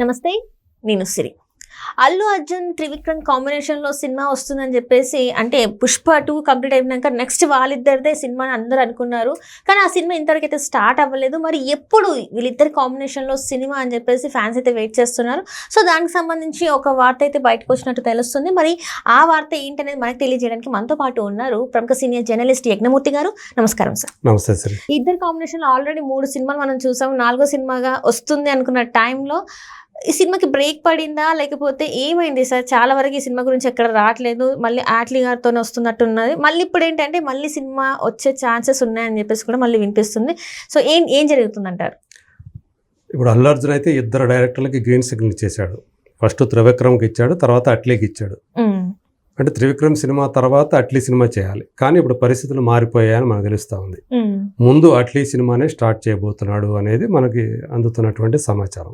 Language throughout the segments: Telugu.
నమస్తే, నేను సిరి. అల్లు అర్జున్ త్రివిక్రమ్ కాంబినేషన్లో సినిమా వస్తుందని చెప్పేసి, అంటే పుష్ప 2 కంప్లీట్ అయినాక నెక్స్ట్ వాళ్ళిద్దరిదే సినిమా అని అందరూ అనుకున్నారు. కానీ ఆ సినిమా ఇంతవరకు అయితే స్టార్ట్ అవ్వలేదు. మరి ఎప్పుడు వీళ్ళిద్దరి కాంబినేషన్లో సినిమా అని చెప్పేసి ఫ్యాన్స్ అయితే వెయిట్ చేస్తున్నారు. సో దానికి సంబంధించి ఒక వార్త అయితే బయటకు వచ్చినట్టు తెలుస్తుంది. మరి ఆ వార్త ఏంటనేది మనకు తెలియజేయడానికి మనతో పాటు ఉన్నారు ప్రముఖ సీనియర్ జర్నలిస్ట్ యజ్ఞమూర్తి గారు. నమస్కారం సార్. నమస్తే సార్. ఇద్దరు కాంబినేషన్లో ఆల్రెడీ 3 సినిమాలు మనం చూసాం. 4వ సినిమాగా వస్తుంది అనుకున్న టైంలో ఈ సినిమాకి బ్రేక్ పడిందా, లేకపోతే ఏమైంది సార్? చాలా వరకు ఈ సినిమా గురించి ఎక్కడ రావట్లేదు, మళ్ళీ ఆట్లీ గారితోనే వస్తున్నట్టు ఉన్నది. మళ్ళీ ఇప్పుడు ఏంటంటే మళ్ళీ సినిమా వచ్చే ఛాన్సెస్ ఉన్నాయని చెప్పేసి కూడా మళ్ళీ వినిపిస్తుంది. సో ఏం జరుగుతుందంటారు? ఇప్పుడు అల్లు అర్జున్ అయితే ఇద్దరు డైరెక్టర్లకి గ్రీన్ సిగ్నల్ ఇచ్చేసాడు. ఫస్ట్ త్రివిక్రమ్కి ఇచ్చాడు, తర్వాత అట్లీకి ఇచ్చాడు. అంటే త్రివిక్రమ్ సినిమా తర్వాత అట్లీ సినిమా చేయాలి, కానీ ఇప్పుడు పరిస్థితులు మారిపోయాయని మనకు తెలుస్తూ ఉంది. ముందు అట్లీ సినిమానే స్టార్ట్ చేయబోతున్నాడు అనేది మనకి అందుతున్నటువంటి సమాచారం.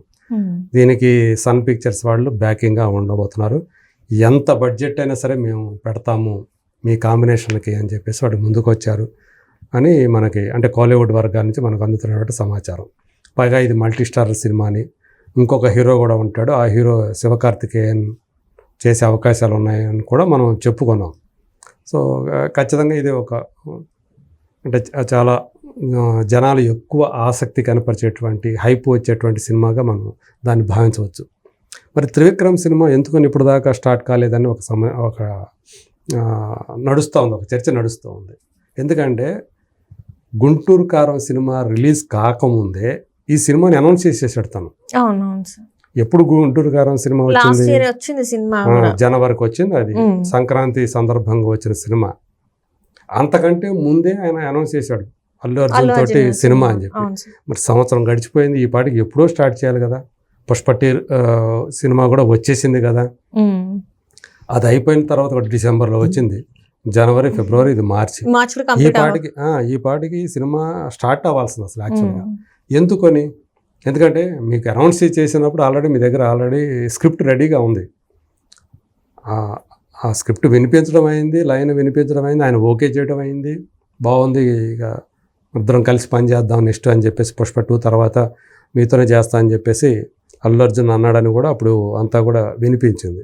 దీనికి సన్ పిక్చర్స్ వాళ్ళు బ్యాకింగ్గా ఉండబోతున్నారు. ఎంత బడ్జెట్ అయినా సరే మేము పెడతాము మీ కాంబినేషన్కి అని చెప్పేసి వాడు ముందుకు వచ్చారు అని మనకి, అంటే కాలీవుడ్ వర్గాల నుంచి మనకు అందుతున్నటువంటి సమాచారం. పైగా ఇది మల్టీ స్టార్ సినిమాని, ఇంకొక హీరో కూడా ఉంటాడు, ఆ హీరో శివకార్తికేయన్ చేసే అవకాశాలు ఉన్నాయని కూడా మనం చెప్పుకున్నాం. సో ఖచ్చితంగా ఇది ఒక, అంటే చాలా జనాలు ఎక్కువ ఆసక్తి కనపరిచేటువంటి, హైప్ వచ్చేటువంటి సినిమాగా మనం దాన్ని భావించవచ్చు. మరి త్రివిక్రమ్ సినిమా ఎందుకని ఇప్పుడు దాకా స్టార్ట్ కాలేదని ఒక నడుస్తూ ఉంది, ఒక చర్చ నడుస్తూ ఉంది. ఎందుకంటే గుంటూరు కారం సినిమా రిలీజ్ కాకముందే ఈ సినిమాని అనౌన్స్ చేసేసాడు తను. అవునవును సార్. ఎప్పుడు గుంటూరు కారం సినిమా వచ్చింది? జనవరికి వచ్చింది. అది సంక్రాంతి సందర్భంగా వచ్చిన సినిమా. అంతకంటే ముందే ఆయన అనౌన్స్ చేశాడు అల్లు అర్జున్ తోటి సినిమా అని చెప్పి. మరి సంవత్సరం గడిచిపోయింది, ఈ పాటికి ఎప్పుడో స్టార్ట్ చేయాలి కదా. పుష్ప 2 సినిమా కూడా వచ్చేసింది కదా. అది అయిపోయిన తర్వాత ఒకటి డిసెంబర్లో వచ్చింది, జనవరి, ఫిబ్రవరి, ఇది మార్చి. ఈ పాటికి సినిమా స్టార్ట్ అవ్వాల్సింది అసలు యాక్చువల్గా. ఎందుకని? ఎందుకంటే మీకు అనౌన్స్ చేసినప్పుడు ఆల్రెడీ మీ దగ్గర ఆల్రెడీ స్క్రిప్ట్ రెడీగా ఉంది. ఆ స్క్రిప్ట్ వినిపించడం అయింది, లైన్ వినిపించడం అయింది, ఆయన ఓకే చేయడం అయింది, బాగుంది, ఇక ఇద్దరం కలిసి పని చేద్దాం నెక్స్ట్ అని చెప్పేసి పుష్ప 2 తర్వాత మీతోనే చేస్తా అని చెప్పేసి అల్లు అర్జున్ అన్నాడని కూడా అప్పుడు అంతా కూడా వినిపించింది.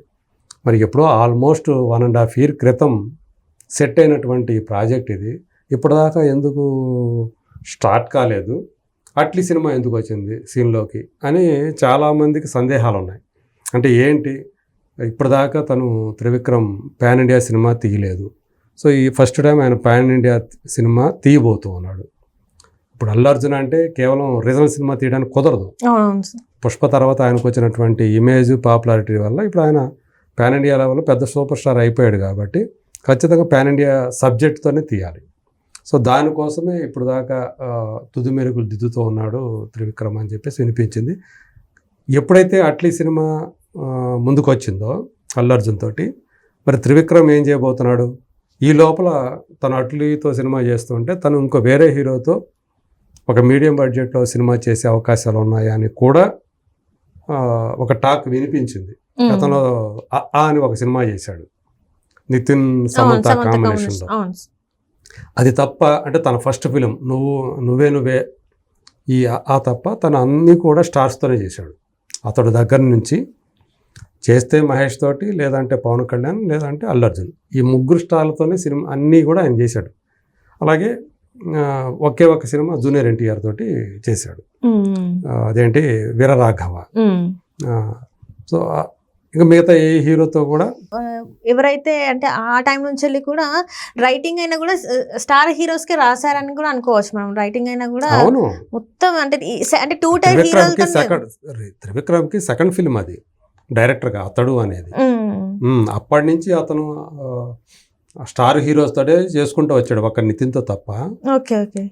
మరి ఎప్పుడో ఆల్మోస్ట్ 1.5 year క్రితం సెట్ అయినటువంటి ప్రాజెక్ట్ ఇది ఇప్పటిదాకా ఎందుకు స్టార్ట్ కాలేదు, అట్లీ సినిమా ఎందుకు వచ్చింది సీన్లోకి అని చాలామందికి సందేహాలు ఉన్నాయి. అంటే ఏంటి, ఇప్పటిదాకా తను త్రివిక్రమ్ పాన్ ఇండియా సినిమా తీయలేదు. సో ఈ ఫస్ట్ టైం ఆయన పాన్ ఇండియా సినిమా తీయబోతూ ఉన్నాడు. ఇప్పుడు అల్లు అర్జున్ అంటే కేవలం రీజనల్ సినిమా తీయడానికి కుదరదు. పుష్ప తర్వాత ఆయనకు వచ్చినటువంటి ఇమేజ్, పాపులారిటీ వల్ల ఇప్పుడు ఆయన పాన్ ఇండియా లెవెల్లో పెద్ద సూపర్ స్టార్ అయిపోయాడు కాబట్టి ఖచ్చితంగా పాన్ ఇండియా సబ్జెక్ట్తోనే తీయాలి. సో దానికోసమే ఇప్పుడు దాకా తుది మెరుగులు దిద్దుతూ ఉన్నాడు త్రివిక్రమ్ అని చెప్పేసి వినిపించింది. ఎప్పుడైతే అట్లీ సినిమా ముందుకు వచ్చిందో అల్లు అర్జున్ తోటి, మరి త్రివిక్రమ్ ఏం చేయబోతున్నాడు? ఈ లోపల తను అట్లీతో సినిమా చేస్తుంటే తను ఇంకో వేరే హీరోతో ఒక మీడియం బడ్జెట్లో సినిమా చేసే అవకాశాలు ఉన్నాయా అని కూడా ఒక టాక్ వినిపించింది. గతంలో అని ఒక సినిమా చేశాడు నితిన్ సమంత కాంబినేషన్లో. అది తప్ప, అంటే తన ఫస్ట్ ఫిలిం నువ్వే ఈ తప్ప తను అన్నీ కూడా స్టార్స్తోనే చేశాడు. అతడు దగ్గర నుంచి చేస్తే మహేష్ తోటి, లేదంటే పవన్ కళ్యాణ్, లేదంటే అల్లు అర్జున్, ఈ 3 స్టార్లతోనే సినిమా అన్నీ కూడా ఆయన చేశాడు. అలాగే ఒకే ఒక సినిమా జూనియర్ ఎన్టీఆర్ తోటి చేశాడు, అదేంటి వీరరాఘవ. సో ఇంకా మిగతా ఏ హీరోతో కూడా ఎవరైతే, అంటే ఆ టైం నుంచి వెళ్ళి కూడా రైటింగ్ అయినా కూడా స్టార్ హీరోస్కే రాశారని కూడా అనుకోవచ్చు మనం. రైటింగ్ అయినా కూడా మొత్తం అంటే 2 టైప్ హీరోస్. త్రివిక్రమ్కి సెకండ్ ఫిల్మ్ అది డైరెక్టర్గా అతడు అనేది. అప్పటి నుంచి అతను స్టార్ హీరోస్ తోటే చేసుకుంటూ వచ్చాడు, ఒక నితిన్తో తప్ప.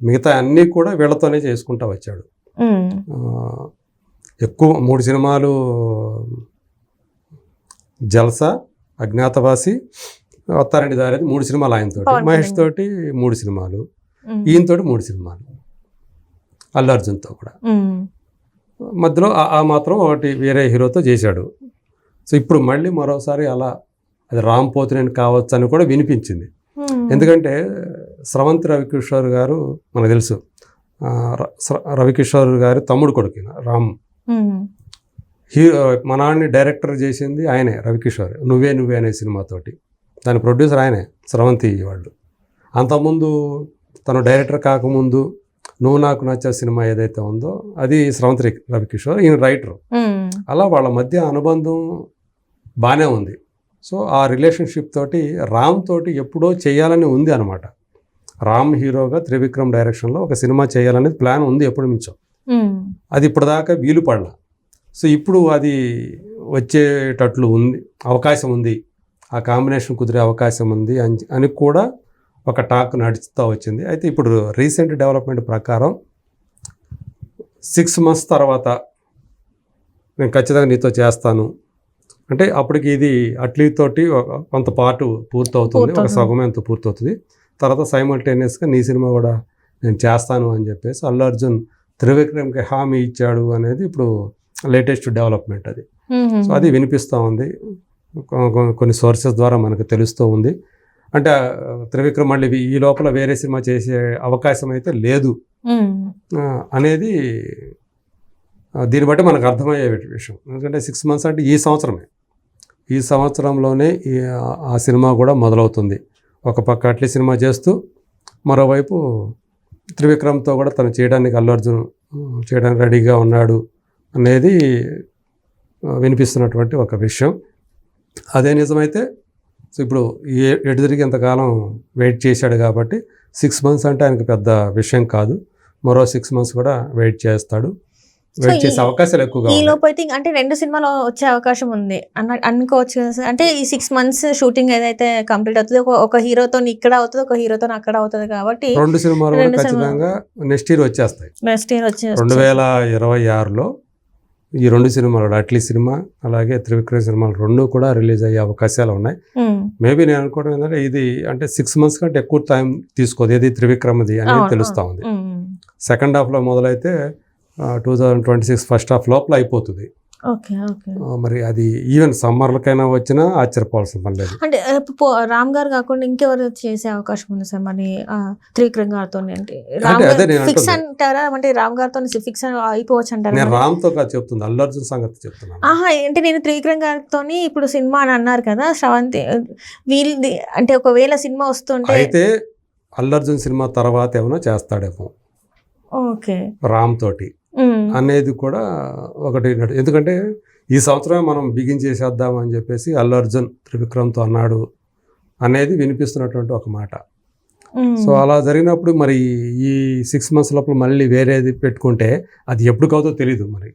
మిగతా అన్నీ కూడా వీళ్ళతోనే చేసుకుంటూ వచ్చాడు. ఎక్కువ 3 సినిమాలు, జల్సా, అజ్ఞాతవాసి, అత్తారింటి దారి, 3 సినిమాలు ఆయనతోటి. మహేష్ తోటి 3 సినిమాలు, ఈయనతోటి 3 సినిమాలు, అల్లు అర్జున్తో కూడా. మధ్యలో ఆ మాత్రం ఒకటి వేరే హీరోతో చేశాడు. సో ఇప్పుడు మళ్ళీ మరోసారి అలా అది రామ్ పోతినేని కావచ్చు అని కూడా వినిపించింది. ఎందుకంటే స్రవంతి రవికిషోర్ గారు మనకు తెలుసు, రవికిషోర్ గారి తమ్ముడు కొడుకు రామ్ మనాన్ని డైరెక్టర్ చేసింది ఆయనే, రవికిషోర్. నువ్వే నువ్వే అనే సినిమాతోటి. దాని ప్రొడ్యూసర్ ఆయనే, స్రవంతి వాళ్ళు. అంతకుముందు తను డైరెక్టర్ కాకముందు నువ్వు నాకు నచ్చే సినిమా ఏదైతే ఉందో అది స్రవంతి రవికిషోర్, ఈయన రైటర్. అలా వాళ్ళ మధ్య అనుబంధం బాగానే ఉంది. సో ఆ రిలేషన్షిప్ తోటి రామ్ తోటి ఎప్పుడో చేయాలని ఉంది అనమాట. రామ్ హీరోగా త్రివిక్రమ్ డైరెక్షన్లో ఒక సినిమా చేయాలనేది ప్లాన్ ఉంది ఎప్పటి నుంచో. అది ఇప్పటిదాకా వీలు పడలా. సో ఇప్పుడు అది వచ్చేటట్లు ఉంది, అవకాశం ఉంది, ఆ కాంబినేషన్ కుదిరే అవకాశం ఉంది అని కూడా ఒక టాక్ నడుస్తూ వచ్చింది. అయితే ఇప్పుడు రీసెంట్ డెవలప్మెంట్ ప్రకారం 6 months తర్వాత నేను ఖచ్చితంగా నీతో చేస్తాను అంటే అప్పటికి ఇది అట్లీతోటి కొంత పార్ట్ పూర్తవుతుంది, ఒక సగమెంత పూర్తవుతుంది. తర్వాత సైమల్టేనియస్గా నీ సినిమా కూడా నేను చేస్తాను అని చెప్పేసి అల్లు అర్జున్ త్రివిక్రమ్కి హామీ ఇచ్చాడు అనేది ఇప్పుడు లేటెస్ట్ డెవలప్మెంట్ అది. సో అది వినిపిస్తూ ఉంది, కొన్ని సోర్సెస్ ద్వారా మనకు తెలుస్తూ ఉంది. అంటే త్రివిక్రమ్ మళ్ళీ ఈ లోపల వేరే సినిమా చేసే అవకాశం అయితే లేదు అనేది దీన్ని బట్టి మనకు అర్థమయ్యే విషయం. ఎందుకంటే 6 months అంటే ఈ సంవత్సరమే, ఈ సంవత్సరంలోనే ఆ సినిమా కూడా మొదలవుతుంది. ఒక పక్క అట్లీ సినిమా చేస్తూ మరోవైపు త్రివిక్రమ్తో కూడా తను చేయడానికి అల్లు అర్జున్ చేయడానికి రెడీగా ఉన్నాడు అనేది వినిపిస్తున్నటువంటి ఒక విషయం. అదే నిజమైతే సో ఇప్పుడు ఎటు తిరిగి ఎంతకాలం వెయిట్ చేశాడు కాబట్టి 6 months అంటే ఆయనకు పెద్ద విషయం కాదు. మరో 6 months కూడా వెయిట్ చేస్తాడు, వెయిట్ చేసే అవకాశాలు ఎక్కువగా. ఈ లోపు అయితే అంటే 2 సినిమాలు వచ్చే అవకాశం ఉంది అనుకోవచ్చు కదా సార్. అంటే ఈ 6 months షూటింగ్ ఏదైతే కంప్లీట్ అవుతుంది, ఒక హీరోతో ఇక్కడ అవుతుంది, ఒక హీరోతో అక్కడ అవుతుంది కాబట్టి 2 సినిమాలు కూడా ఖచ్చితంగా నెక్స్ట్ ఇయర్ వచ్చేస్తాయి. 2026లో ఈ 2 సినిమాలు, అట్లీ సినిమా అలాగే త్రివిక్రమ్ సినిమాలు 2 కూడా రిలీజ్ అయ్యే అవకాశాలు ఉన్నాయి. మేబీ నేను అనుకోవడం ఏంటంటే ఇది అంటే 6 months కంటే ఎక్కువ టైం తీసుకోదు, ఏది త్రివిక్రమ్ది అనేది తెలుస్తూ ఉంది. సెకండ్ హాఫ్లో మొదలైతే 2026 ఫస్ట్ హాఫ్ లోపల అయిపోతుంది. మరి అది ఈవెన్ సమ్మర్లకైనా వచ్చినా ఆశ్చర్యపోవాల్సిన పని లేదు. అంటే రామ్ గారు కాకుండా ఇంకెవరు చేసే అవకాశం ఉంది సార్ మరి త్రివిక్రమ్ గారితో? ఫిక్స్ అంటారా? అంటే రామ్ గారితో ఫిక్స్ అయిపోవచ్చు అంటారా? నేను రామ్ తో చెప్తుంది, అల్లు అర్జున్ సంగతి చెప్తున్నాను. అంటే నేను త్రివిక్రమ్ గారితో ఇప్పుడు సినిమా అని అన్నారు కదా శ్రవంతి, వీళ్ళది అంటే ఒకవేళ సినిమా వస్తుంటే అయితే అల్లు అర్జున్ సినిమా తర్వాత ఏమైనా చేస్తాడేమో రామ్ తోటి అనేది కూడా ఒకటి. ఎందుకంటే ఈ సంవత్సరమే మనం బిగిన్ చేసేద్దాం అని చెప్పేసి అల్లు అర్జున్ త్రివిక్రమ్తో అన్నాడు అనేది వినిపిస్తున్నటువంటి ఒక మాట. సో అలా జరిగినప్పుడు మరి ఈ 6 months లోపల మళ్ళీ వేరేది పెట్టుకుంటే అది ఎప్పటికవుతో తెలీదు. మరి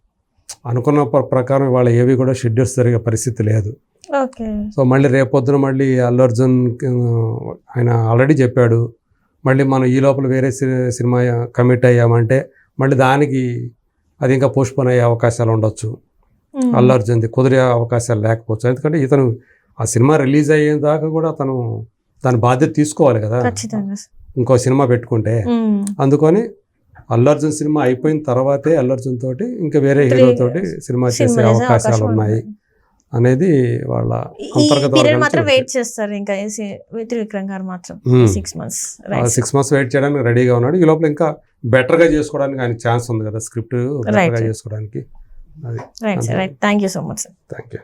అనుకున్న ప్రకారం వాళ్ళ ఏవి కూడా షెడ్యూల్స్ జరిగే పరిస్థితి లేదు. సో మళ్ళీ రేపొద్దున మళ్ళీ అల్లు అర్జున్ ఆయన ఆల్రెడీ చెప్పాడు, మళ్ళీ మనం ఈ లోపల వేరే సినిమా కమిట్ అయ్యామంటే మళ్ళీ దానికి అది ఇంకా పోస్ట్పోన్ అయ్యే అవకాశాలు ఉండొచ్చు. అల్లు అర్జున్ది కుదిరే అవకాశాలు లేకపోవచ్చు. ఎందుకంటే ఇతను ఆ సినిమా రిలీజ్ అయ్యేదాకా కూడా అతను దాని బాధ్యత తీసుకోవాలి కదా, ఇంకో సినిమా పెట్టుకుంటే. అందుకని అల్లు అర్జున్ సినిమా అయిపోయిన తర్వాతే అల్లు అర్జున్ తోటి ఇంకా వేరే హీరో తోటి సినిమా చేసే అవకాశాలు ఉన్నాయి అనేది వాళ్ళ అంతర్గత. వెయిట్ చేస్తారు ఇంకా త్రివిక్రమ్ గారు మాత్రం 6 months వెయిట్ చేయడానికి రెడీగా ఉన్నాడు. ఈ లోపల ఇంకా బెటర్గా చేసుకోవడానికి ఆయన ఛాన్స్ ఉంది కదా, స్క్రిప్ట్ బెటర్గా చేసుకోవడానికి. Thank you so much sir. Thank you.